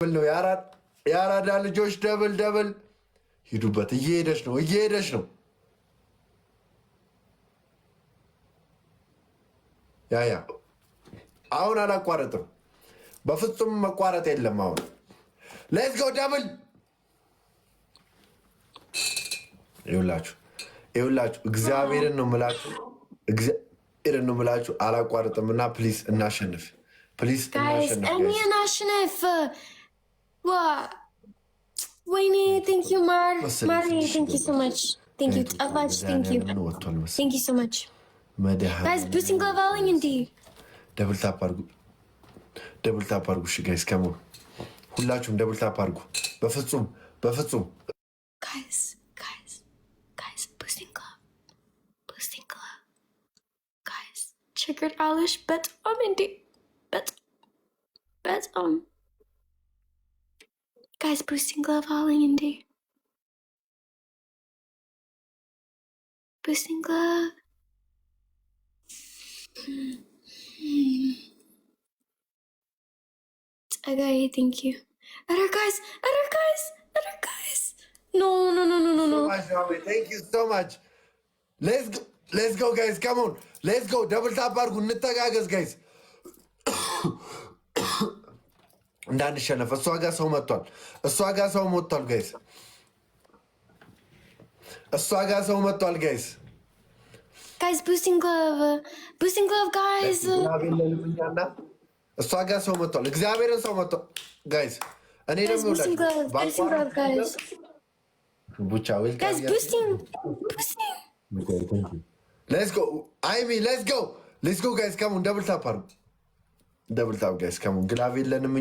ነው የአራዳ ልጆች ደብል ሂዱበት። እየሄደች ነው። ያ አሁን አላቋረጥም። በፍጹም መቋረጥ የለም። አሁን ሌትስ ጎ ደብል። ይኸውላችሁ እግዚአብሔርን ነው የምላችሁ አላቋረጥም። እና ፕሊዝ እናሸንፍ። Wayne, thank you, Mari, thank you so much. Thank you, Tavash, thank you. Thank you so much. Guys, boosting glove alling indeed. Double tap argu, guys, come on. Hullachum double tap argu. Bafetsum. Guys, boosting glove. Guys, triggered Alish, bet indeed. Bet Guys, boosting glove hauling indeed. Boosting glove. Okay, thank you. Other guys. No. Thank you so much. Let's go, guys. Come on. Let's go. Double tap argu. Nittagagas, guys. እንዳንሸነፍ እሷ ጋር ሰው መጥቷል ጋይስ። Guys, boosting glove guys. እሷ ጋር ሰው መጥቷል። እግዚአብሔርን ሰው መጥቷል ጋይስ። እኔ ደግሞ boosting glove guys. Guys, boosting. Let's go guys. Come on, double tap argu. Double tap, guys. Come on. Glove የለንም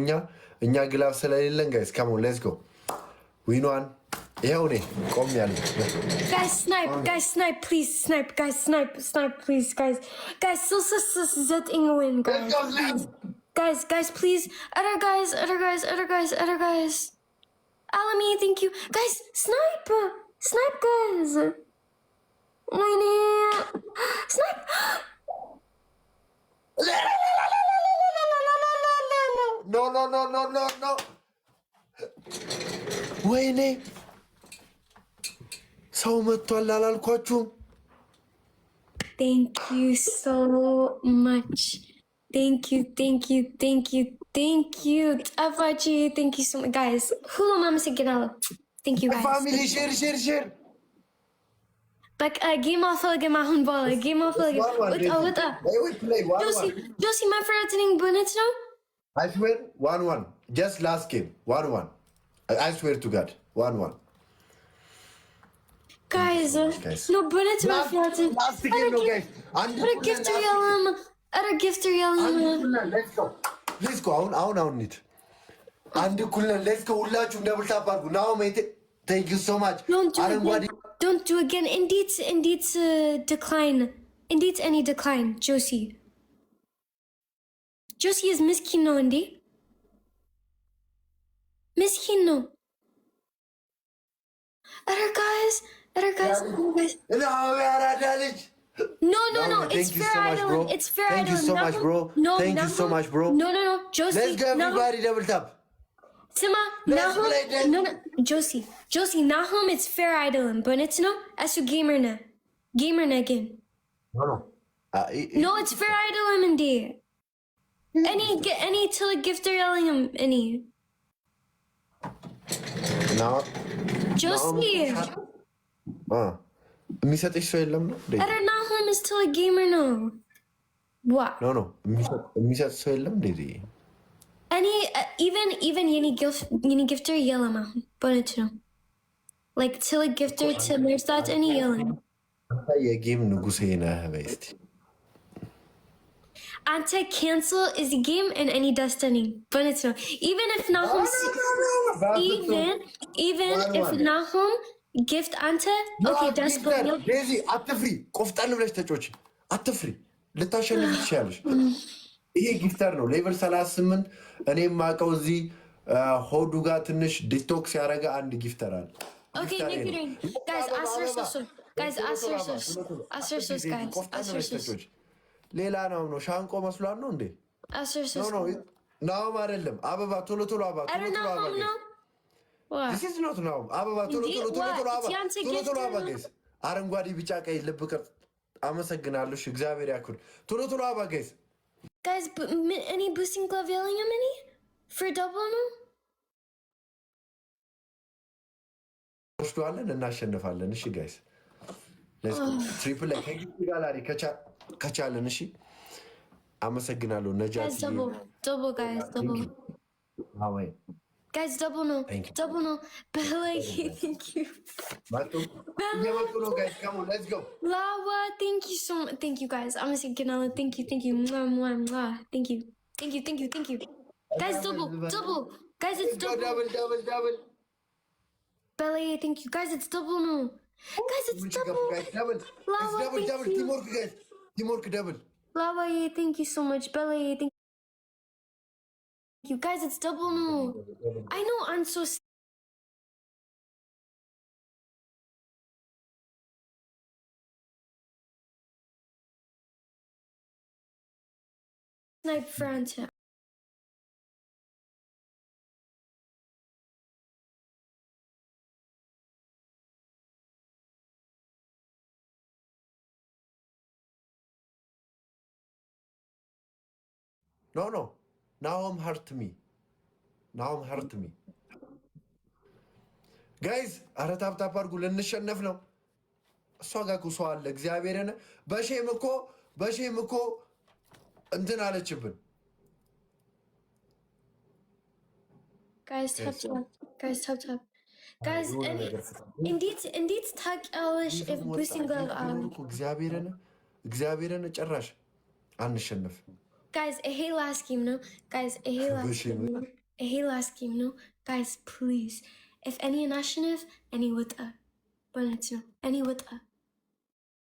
እኛ ግላቭ ስለሌለን guys. Come on, let's go. Win one. ይሄው ነኝ ቆም ያለ guys. Snipe, please. Snipe, please, guys. So setting win, guys, please. Other guys. Alami, thank you, guys. Snipe, guys. Snipe. No. ወይኔ ሰው መጥቷል አላልኳችሁም? Thank you so much. Thank you. Tavachi, thank you so much, guys. Hulo mama signal. Thank you, guys. Family share. Like game off ahun bola. What? Josie, my friend Bunnet now? I swear 1-1. Just last game 1-1. I swear to God 1-1. Guys, no Bunnet my friend. Last game no guys. What a gift to yellam. Let's go. አሁን need. አንድ ኩለን let's go. ሁላችሁ double tap አድርጉ. Now mate. Thank you so much. Don't do again. Indeed, decline. Indeed, any decline. Josie is miskino, indeed. Miskino. Other guys. No. It's fair island. Thank you so much, bro. Thank you so much, bro. No. Josie. Let's go, everybody. Double tap. Sima, Nahum, no, Josie, Nahum, it's fair idol, but it's no, as you gamer na again. No, it's fair idol, indeed. Any till a gifter yelling him, any. No. Josie. የሚሰጥሽ ሰው የለም ነው? Other Nahum is till a gamer, no. What? No. የሚሰጥ ሰው የለም እንደዚህ even any gifter yellow mountain, but it's no. Like till a gifter to there's that any yelling. የጌም ንጉሴ ነህ በስቲ Anti-cancel is a game in any destiny, but it's no. Even if Nahum if Nahum gift Ante, okay, that's good. Daisy, አትፍሪ ቆፍጣን ብለሽ ተጮች አትፍሪ ልታሸንፍ ትችያለሽ። ይሄ ጊፍተር ነው ሌቨል 38 እኔም ማቀው እዚህ ሆዱ ጋር ትንሽ ዲቶክስ ያረጋ አንድ ጊፍተር አለ። Okay, guys, ሌላ ነው ሻንቆ መስሏል ነው እንዴ? Acersus. No, ናሆም አይደለም አበባ ቶሎ ቶሎ አበባ ቶሎ ቶሎ አበባ This is not ናሆም አበባ ቶሎ ቶሎ ቶሎ ቶሎ አበባ ቶሎ ቶሎ አበባ ጋይስ አረንጓዴ ቢጫ ቀይ ልብ ቅርጽ አመሰግናለሁ እግዚአብሔር ያክብር ቶሎ ቶሎ አበባ ጋይስ Guys, any boosting glove yelling at me? For double no? ወስዷለን እናሸንፋለን እሺ ጋይስ ሌትስ ጎ ትሪፕል ላይ ከጋላሪ ከቻለን እሺ አመሰግናለሁ ነጃት Guys, double guys, double. አወይ Guys, double no. Double no. Bella, thank you. Bella, guys, come on, let's go. Lawa, thank you so much. Thank you, guys. I'm saying, Ganala, thank you. Mwah, mwah, mwah. Thank you. Thank you. Guys, double. Guys, it's double. Double. Bella, thank you. Guys, it's double no. Guys, it's double. Guys, double. Lawa, it's double. Teamwork, guys. Teamwork, double. Lawa, thank you so much. Bella, thank you. Guys, it's double no. I know I'm so snipe front. No. Nahoom hurt me. ጋይዝ አረ ታፕታፕ አድርጉ ልንሸነፍ ነው እሷ ጋር እኮ ሰው አለ እግዚአብሔርን በሼም እኮ እንትን አለችብን Guys, tap. Guys, እንዴት ታውቂያለሽ if boosting glove እግዚአብሔርን ጭራሽ አንሸነፍ Guys, a last game, no? Guys, a last game, no? Guys, please. If any initiative, any with a. But any with a.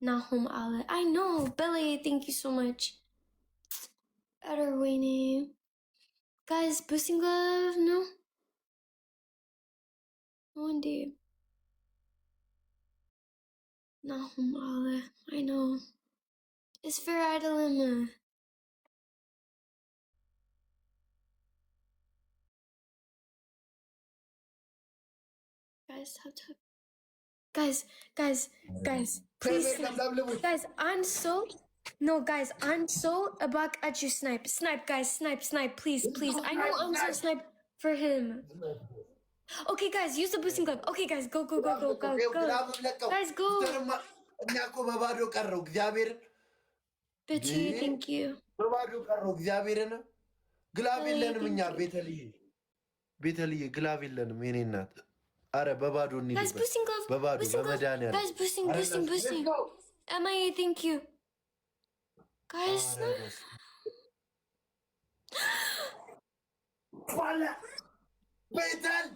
Nahoom Ale. I know. Belly, thank you so much. Better winning. Guys, boosting glove, no? No, indeed. Nahoom Ale. I know. It's fair dilemma. Guys, please. Guys, I'm so about at you snipe. Snipe, guys, snipe, please. I know I'm so snipe for him. Okay, guys, use the boosting glove. Okay, guys, go. Guys, go. Betty, thank you. ቤተልዬ ግላብ የለንም የኔ እናት አረ በባዶ Guys, boosting glove. Guys, boosting. MIA, thank you. Guys, ቤተል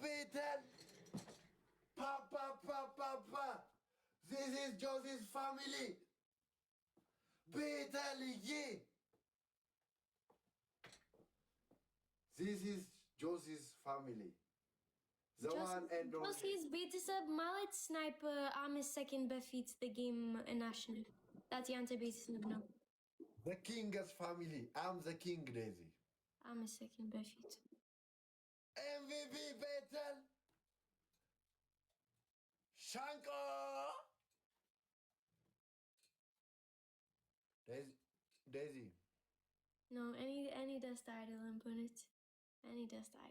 Betel. Pa. This is Josie's family. Betel. This is Josie's family. The one and only. Josie's ቤተሰብ ማለት ስናይፐር አምስት ሰከንድ በፊት the game national. That's ያንተ ቤተሰብ ነው. The king's family. I'm the king, Daisy. አምስት ሰከንድ በፊት. MVP Betel. Shanko. Daisy. No, any dust idol and put it. Any dust idol.